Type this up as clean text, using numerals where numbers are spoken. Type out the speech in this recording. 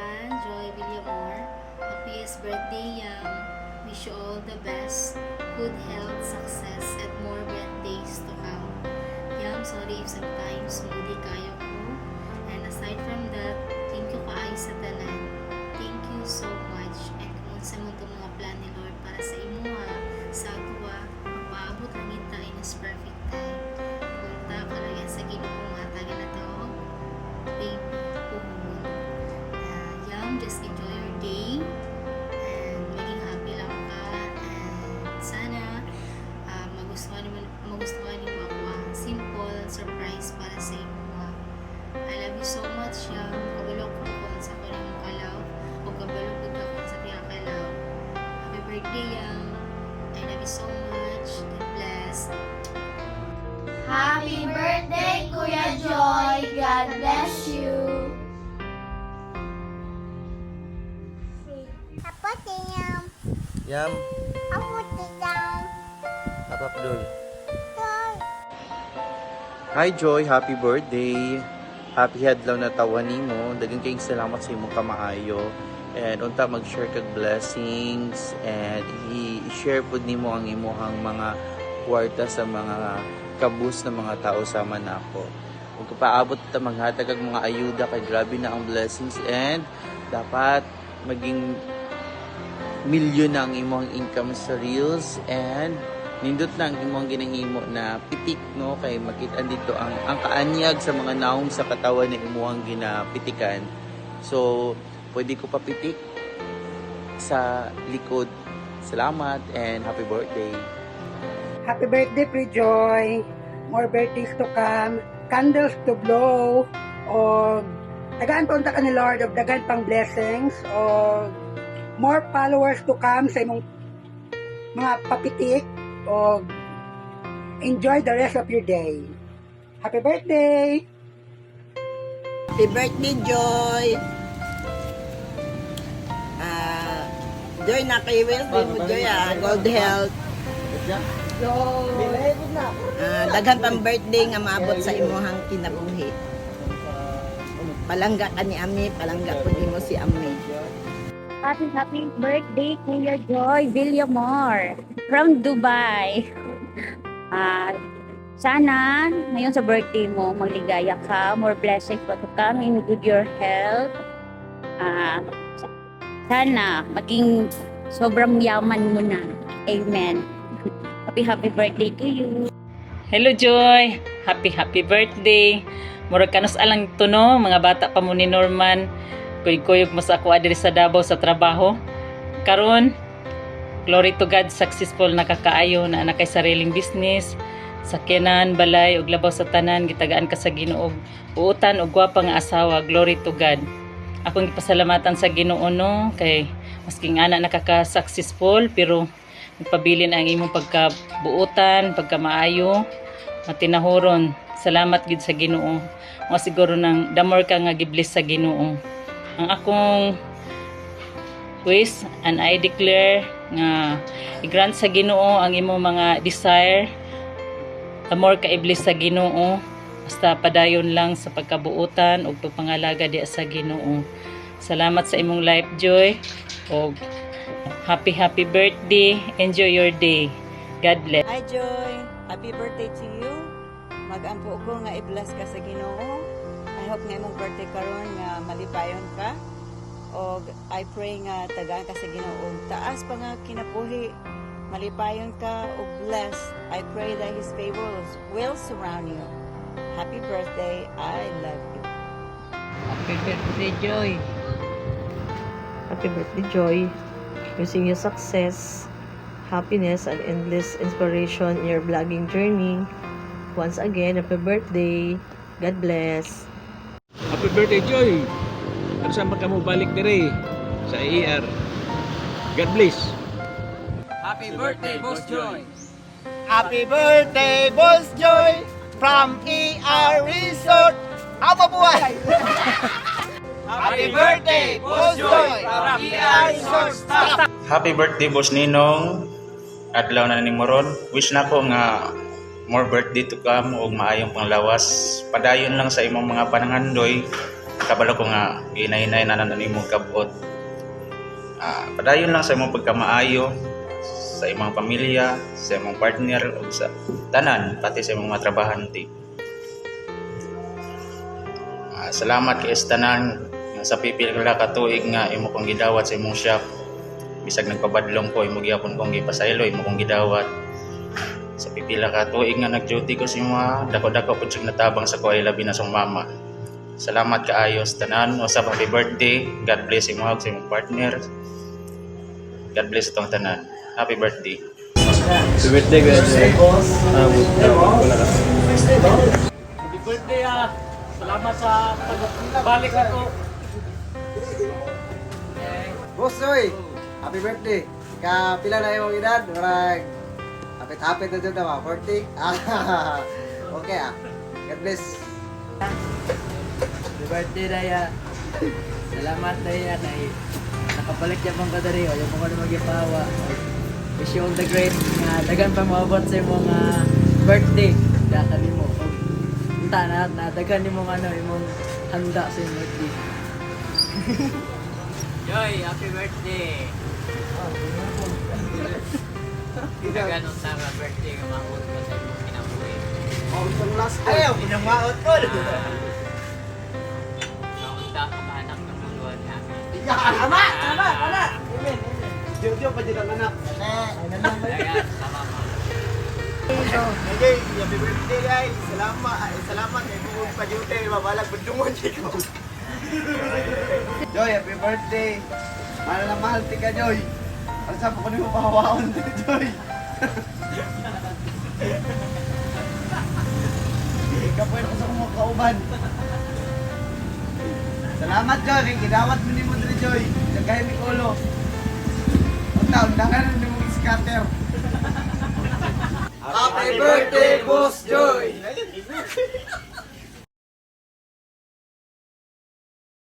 everyone, Joy Villamor. Happiest birthday, Yam. Wish you all the best, good health, success, and more birthdays to come. Yam, sorry if sometimes moody kayo ko. And aside from that, thank you kaayo sa tanan. Thank you so much. And kung sa mo itong mga plan ni Lord para sa imuha, sa atua, mapaabot lang ita in His perfect time. Punta ka lang yan sa Ginoo nga taga na to. Baby, just enjoy your day and maging happy lang ka, and sana magustuhan mo ako ang simple surprise para sa imo. I love you so much, Yam. Kabalo ko kung sa ko lang kalaw o kabalo ko ka kung sa tiya kalaw. Happy birthday, Yam. I love you so much. God bless. Happy birthday, Kuya Joy. God bless you. Yam, Papa Abdul. Hi Joy, happy birthday. Happy hadlaw na tawa nimo. Daghang kayong salamat sa imong kamaayo. And unta mag-share kag blessings and i-share pud nimo ang imong mga kwarta sa mga kabus na mga tao sama nako. Kung kapaabot ta maghatag kag mga ayuda kay grabe na ang blessings, and dapat maging milyon na ang imong income sa Reels, and nindot na ang imong ginahimo na pitik, no, kay makita dito ang kaanyag sa mga naong sa katawan ni imong ginapitikan. So pwede ko papitik sa likod. Salamat and happy birthday. Happy birthday, Pre Joy. More birthdays to come. Candles to blow. O dagaan punta ka ni Lord of dagan pang blessings. O more followers to come sa imong mga papitik. O enjoy the rest of your day. Happy birthday! Happy birthday, Joy! Joy, na kay Will, Joy, good health. Daghan pang birthday nga maabot sa imuhang kinabuhi. Palangga ka ni Ami, palangga po mo si Ami. Happy birthday, Kuya Joy Villamor from Dubai. Sana ngayon sa birthday mo, magligaya ka, more blessings pa to come, in good your health. Sana maging sobrang yaman mo na. Amen. Happy birthday to you. Hello Joy, happy birthday. Murag kanus alang to no, mga bata pa mo ni Norman. Kuyog mo sa ako adiri sa Davao sa trabaho. Karon, glory to God, successful nakakaayo na anak kay sariling business. Sakyanan, balay ug labaw sa tanan, gitagaan ka sa Ginoo. Uutan og gwapa nga asawa, glory to God. Akong gipasalamatan sa Ginoo no, kay masking ana nakaka-successful pero nagpabilin ang imong pagkabuutan, pagkamaayo, matinahuron. Salamat gid sa Ginoo. Mo siguro nang damor ka nga gibless sa Ginoo. Ang akong wish and I declare nga i-grant sa Ginoo ang imong mga desire. Damor ka iblis sa Ginoo. Basta padayon lang sa pagkabuutan ug pagpangalaga di sa Ginoo. Salamat sa imong life, Joy. Og happy birthday. Enjoy your day. God bless. Hi Joy, happy birthday to you. Mag-ampo ko nga i-bless ka sa Ginoo. I hope nga imong birthday karon nga malipayon ka. Og I pray nga tagaan ka sa Ginoo. Taas pa nga kinabuhi. Malipayon ka og blessed. I pray that His favors will surround you. Happy birthday. I love you. Happy birthday, Joy. Happy birthday, Joy. Wishing you success, happiness, and endless inspiration in your vlogging journey. Once again, happy birthday. God bless. Happy birthday, Joy! Ano saan ka mo balik dire sa AR? God bless! Happy birthday, Boss Joy! Happy birthday, Boss Joy! From ER Resort! Aba buhay! Happy birthday, Boss Joy! From ER Resort! Happy birthday, Boss Ninong! Adlaw na ning moron. Wish na ko nga more birthday to come ug maayong panglawas. Padayon lang sa imong mga panangandoy kabalo ko nga ginahinay na nanimong kabot. Padayon lang sa imong pagkamaayo sa imong pamilya, sa imong partner ug sa tanan pati sa imong mga trabahante. Salamat kay tanan nga sa pipil ka tuig nga imo kong gidawat sa imong shop. Bisag nagpabadlong ko imo gyapon kong gipasaylo imo kong gidawat. Sa pipila ka tuig nga nag-duty ko sa mga dako-dako pud sig natabang sa kuay labi na song mama. Salamat kaayo sa tanan. Usab happy birthday. God bless imo sa imong partner. God bless itong tanan. Happy birthday. Happy birthday, Kuya Joy. Wala ka. Happy birthday Salamat sa pagbalik na to. Boss Joy, happy birthday. Kapila na yung edad, marag hapit-hapit na dyan naman, 40. Okay God bless. Happy birthday, Raya. Salamat, Raya. Nakabalik niya pang kadari. Ayaw mo ko na mag-ipawa. Wish you all the great. Dagan pa maabot sa mga birthday. Dakali mo. Punta na dagan ni mong imong handa sa imong birthday. Joy, happy birthday. Dagan ang tara birthday nga maabot ka sa imong kinabuhi. Ayaw, inamaot ko. Kaunta ka anak ng luluan namin. Tama. Amen. Diyo pa dyan ang anak. Dagan, sama mo. Okay, happy birthday guys. Salamat kay buong pa-duty. Mabalag budungon ko. Joy, happy birthday. Mahal na mahal ti ka, Joy. Ang sabi ko nyo pahawaon ti Joy. Kapoy ko sa mga kauban. Salamat, Joy. Ginawat mo ni mo dito, Joy. Nagkaya ni Kolo. Undangan ni mo scatter. Happy birthday, Boss Joy!